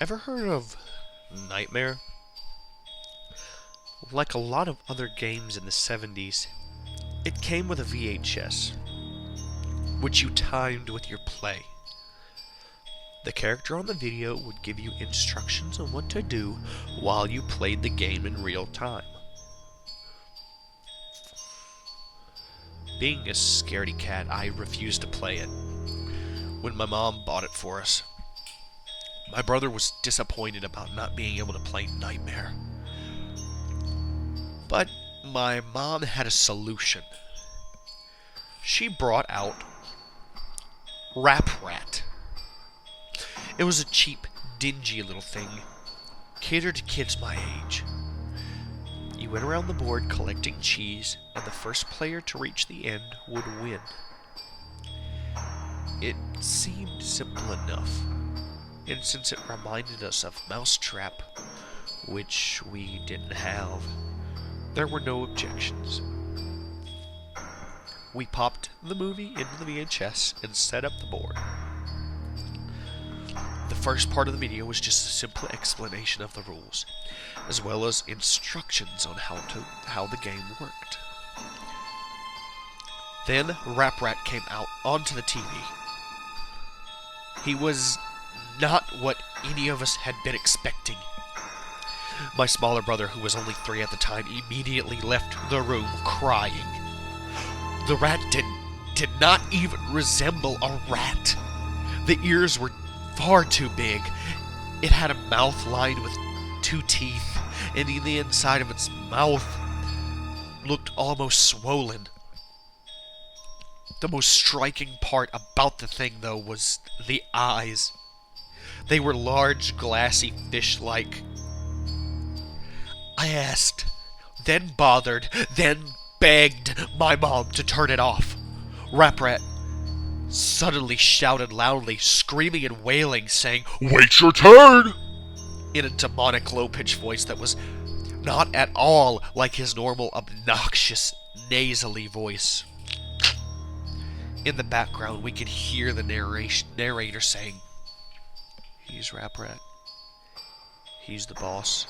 Ever heard of Nightmare? Like a lot of other games in the 70s, it came with a VHS, which you timed with your play. The character on the video would give you instructions on what to do while you played the game in real time. Being a scaredy cat, I refused to play it. When my mom bought it for us, my brother was disappointed about not being able to play Nightmare. But my mom had a solution. She brought out Rap Rat. It was a cheap, dingy little thing, catered to kids my age. You went around the board collecting cheese, and the first player to reach the end would win. It seemed simple enough, and since it reminded us of Mousetrap, which we didn't have, there were no objections. We popped the movie into the VHS and set up the board. The first part of the video was just a simple explanation of the rules, as well as instructions on how the game worked. Then Rap Rat came out onto the TV. He was not what any of us had been expecting. My smaller brother, who was only 3 at the time, immediately left the room crying. The rat did not even resemble a rat. The ears were far too big. It had a mouth lined with 2 teeth, and the inside of its mouth looked almost swollen. The most striking part about the thing, though, was the eyes. They were large, glassy, fish-like. I asked, then bothered, then begged my mom to turn it off. Rap Rat suddenly shouted loudly, screaming and wailing, saying, "Wait your turn!" in a demonic low-pitched voice that was not at all like his normal, obnoxious, nasally voice. In the background, we could hear the narrator saying, "He's Rap Rat. He's the boss,"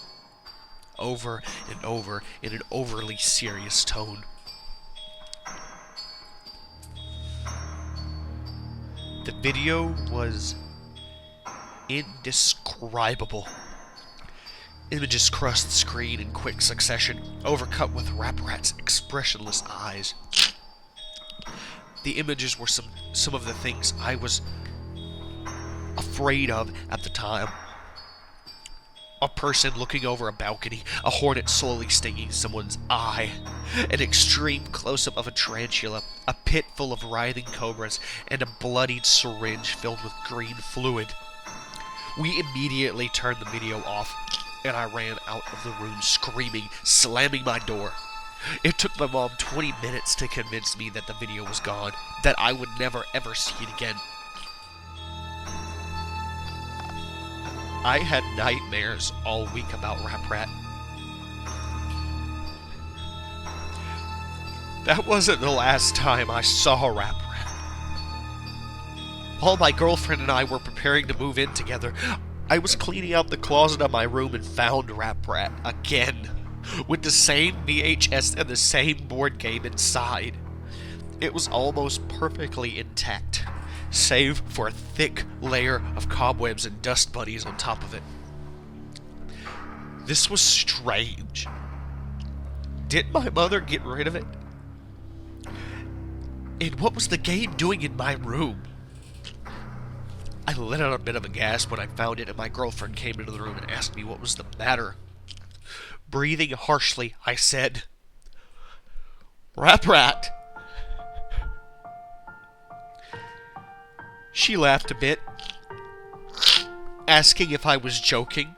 over and over in an overly serious tone. The video was indescribable. Images crossed the screen in quick succession, overcut with Rap Rat's expressionless eyes. The images were some of the things I was afraid of at the time. A person looking over a balcony, a hornet slowly stinging someone's eye, an extreme close-up of a tarantula, a pit full of writhing cobras, and a bloodied syringe filled with green fluid. We immediately turned the video off, and I ran out of the room screaming, slamming my door. It took my mom 20 minutes to convince me that the video was gone, that I would never ever see it again. I had nightmares all week about Rap Rat. That wasn't the last time I saw Rap Rat. While my girlfriend and I were preparing to move in together, I was cleaning out the closet of my room and found Rap Rat again, with the same VHS and the same board game inside. It was almost perfectly intact, save for a thick layer of cobwebs and dust bunnies on top of it. This was strange. Did my mother get rid of it? And what was the game doing in my room? I let out a bit of a gasp when I found it, and my girlfriend came into the room and asked me what was the matter. Breathing harshly, I said, "Rap Rat." She laughed a bit, asking if I was joking.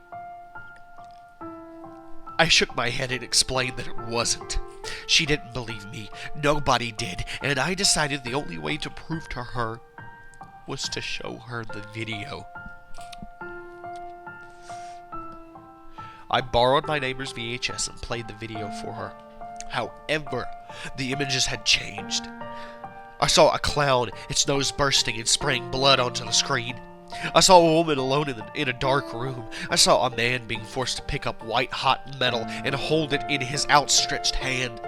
I shook my head and explained that it wasn't. She didn't believe me. Nobody did, and I decided the only way to prove to her was to show her the video. I borrowed my neighbor's VHS and played the video for her. However, the images had changed. I saw a clown, its nose bursting and spraying blood onto the screen. I saw a woman alone in a dark room. I saw a man being forced to pick up white-hot metal and hold it in his outstretched hand,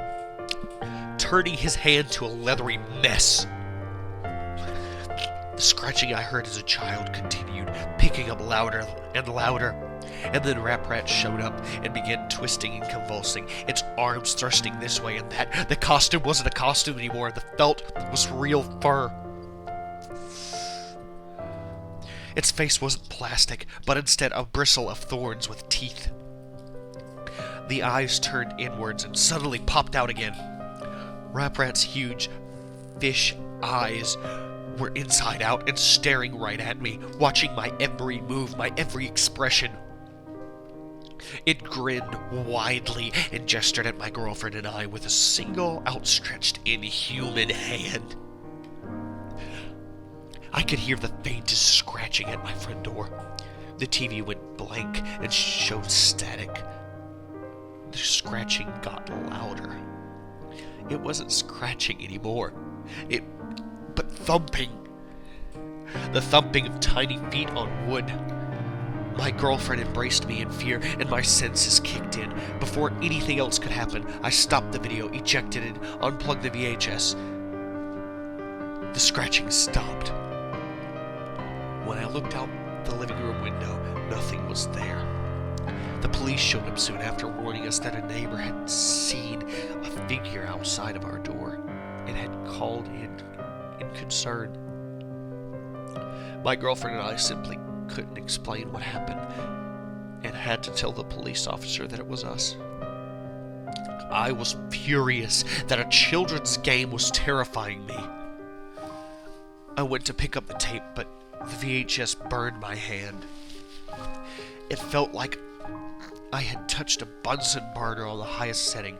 turning his hand to a leathery mess. The scratching I heard as a child continued, picking up louder and louder. And then Rap Rat showed up and began twisting and convulsing, its arms thrusting this way and that. The costume wasn't a costume anymore. The felt was real fur. Its face wasn't plastic, but instead a bristle of thorns with teeth. The eyes turned inwards and suddenly popped out again. Rap Rat's huge fish eyes were inside out and staring right at me, watching my every move, my every expression. It grinned widely and gestured at my girlfriend and I with a single outstretched inhuman hand. I could hear the faintest scratching at my front door. The TV went blank and showed static. The scratching got louder. It wasn't scratching anymore, but thumping. The thumping of tiny feet on wood. My girlfriend embraced me in fear, and my senses kicked in. Before anything else could happen, I stopped the video, ejected it, unplugged the VHS. The scratching stopped. When I looked out the living room window, nothing was there. The police showed up soon after, warning us that a neighbor had seen a figure outside of our door and had called in concern. My girlfriend and I simply couldn't explain what happened and had to tell the police officer that it was us. I was furious that a children's game was terrifying me. I went to pick up the tape, but the VHS burned my hand. It felt like I had touched a Bunsen burner on the highest setting.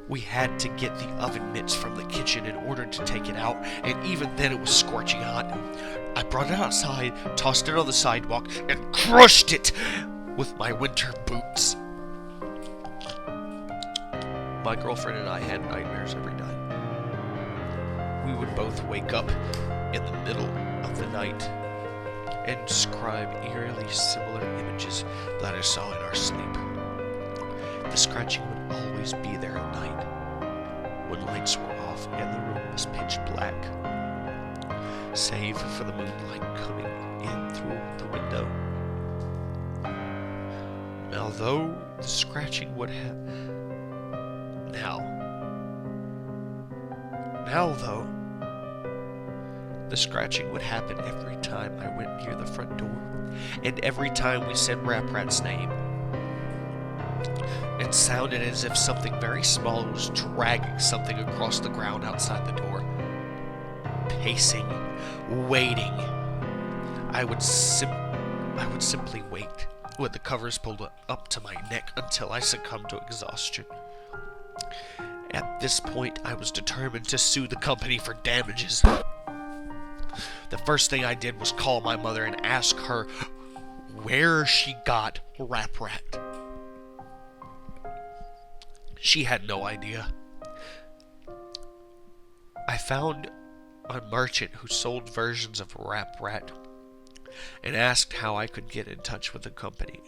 We had to get the oven mitts from the kitchen in order to take it out, and even then it was scorching hot. I brought it outside, tossed it on the sidewalk, and crushed it with my winter boots. My girlfriend and I had nightmares every night. We would both wake up in the middle of the night and describe eerily similar images that I saw in our sleep. The scratching would always be there at night, when lights were off and the room was pitch black, save for the moonlight coming in through the window. Now, though the scratching would have... Now, though, the scratching would happen every time I went near the front door, and every time we said Rap Rat's name. It sounded as if something very small was dragging something across the ground outside the door. Pacing, waiting. I would simply wait with the covers pulled up to my neck until I succumbed to exhaustion. At this point, I was determined to sue the company for damages. The first thing I did was call my mother and ask her where she got Rap Rat. She had no idea. I found a merchant who sold versions of Rap Rat and asked how I could get in touch with the company.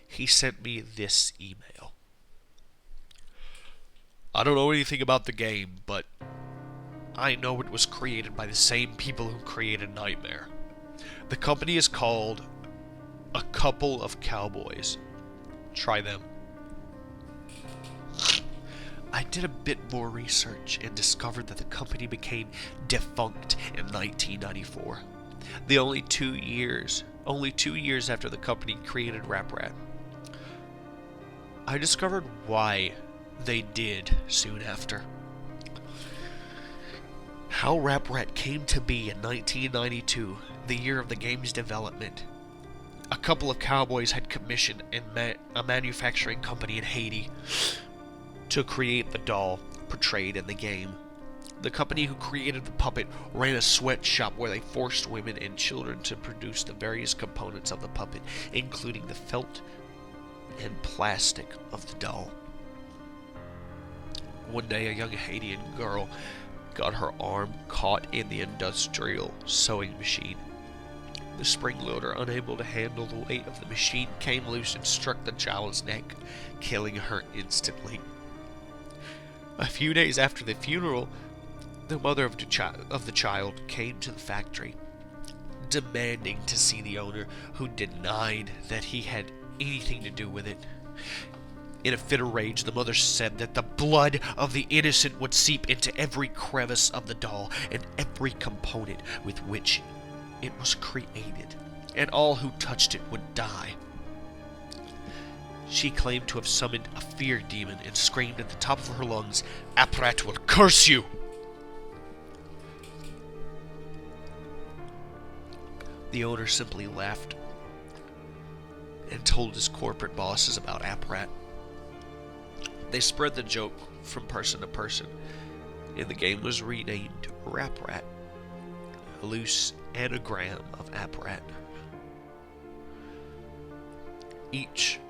He sent me this email. I don't know anything about the game, but I know it was created by the same people who created Nightmare. The company is called A Couple of Cowboys. Try them. I did a bit more research and discovered that the company became defunct in 1994. Only 2 years after the company created Rap Rat. I discovered why they did soon after. How Rap Rat came to be in 1992, the year of the game's development. A couple of cowboys had commissioned a manufacturing company in Haiti to create the doll portrayed in the game. The company who created the puppet ran a sweatshop where they forced women and children to produce the various components of the puppet, including the felt and plastic of the doll. One day, a young Haitian girl got her arm caught in the industrial sewing machine. The spring loader, unable to handle the weight of the machine, came loose and struck the child's neck, killing her instantly. A few days after the funeral, the mother of the child came to the factory, demanding to see the owner, who denied that he had anything to do with it. In a fit of rage, the mother said that the blood of the innocent would seep into every crevice of the doll and every component with which it was created, and all who touched it would die. She claimed to have summoned a fear demon and screamed at the top of her lungs, "Aprat will curse you!" The owner simply laughed and told his corporate bosses about Aprat. They spread the joke from person to person, and the game was renamed Raprat, a loose anagram of Aprat. Each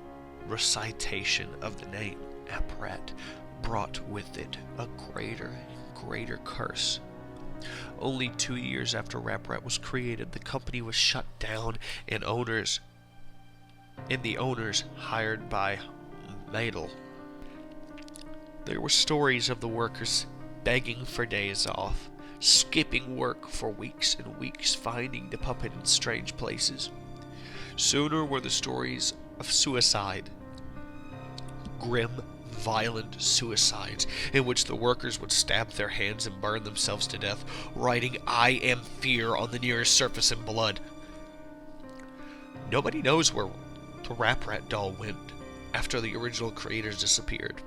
recitation of the name Aprat brought with it a greater and greater curse. Only 2 years after Raprat was created, the company was shut down, and the owners hired by Mattel. There were stories of the workers begging for days off, skipping work for weeks and weeks, finding the puppet in strange places. Sooner were the stories of suicide, grim, violent suicides, in which the workers would stab their hands and burn themselves to death, writing "I am fear" on the nearest surface in blood. Nobody knows where the Raprat doll went after the original creators disappeared.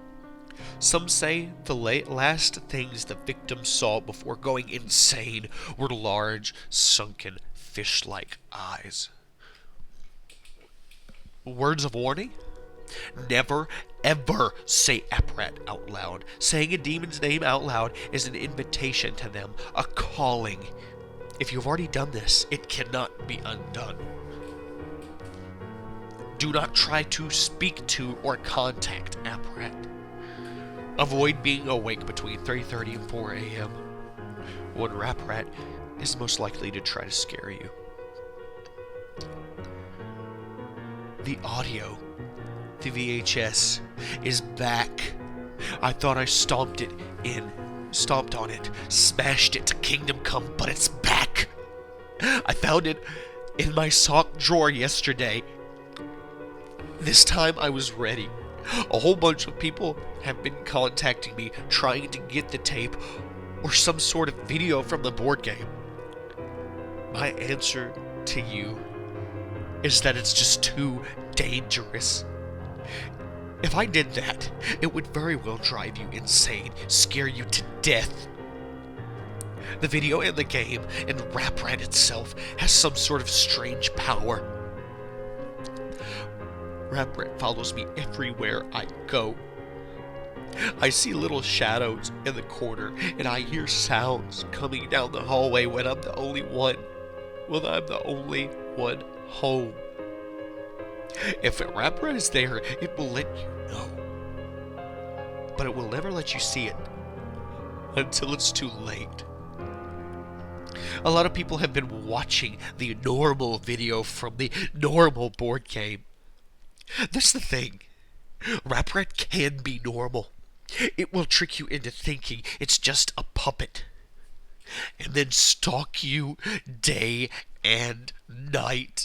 Some say the last things the victims saw before going insane were large, sunken, fish-like eyes. Words of warning? Never, ever say Aprat out loud. Saying a demon's name out loud is an invitation to them, a calling. If you've already done this, it cannot be undone. Do not try to speak to or contact Aprat. Avoid being awake between 3:30 and 4 a.m. when Raprat is most likely to try to scare you. The audio, the VHS, is back. I thought I stomped on it, smashed it to Kingdom Come, but it's back. I found it in my sock drawer yesterday. This time I was ready. A whole bunch of people have been contacting me trying to get the tape or some sort of video from the board game. My answer to you is that it's just too dangerous. If I did that, it would very well drive you insane, scare you to death. The video and the game and Raprat itself has some sort of strange power. Raprat follows me everywhere I go. I see little shadows in the corner, and I hear sounds coming down the hallway when I'm the only one home. If Raprat is there, it will let you know. But it will never let you see it until it's too late. A lot of people have been watching the normal video from the normal board game. That's the thing. Raprat can be normal. It will trick you into thinking it's just a puppet, and then stalk you day and night.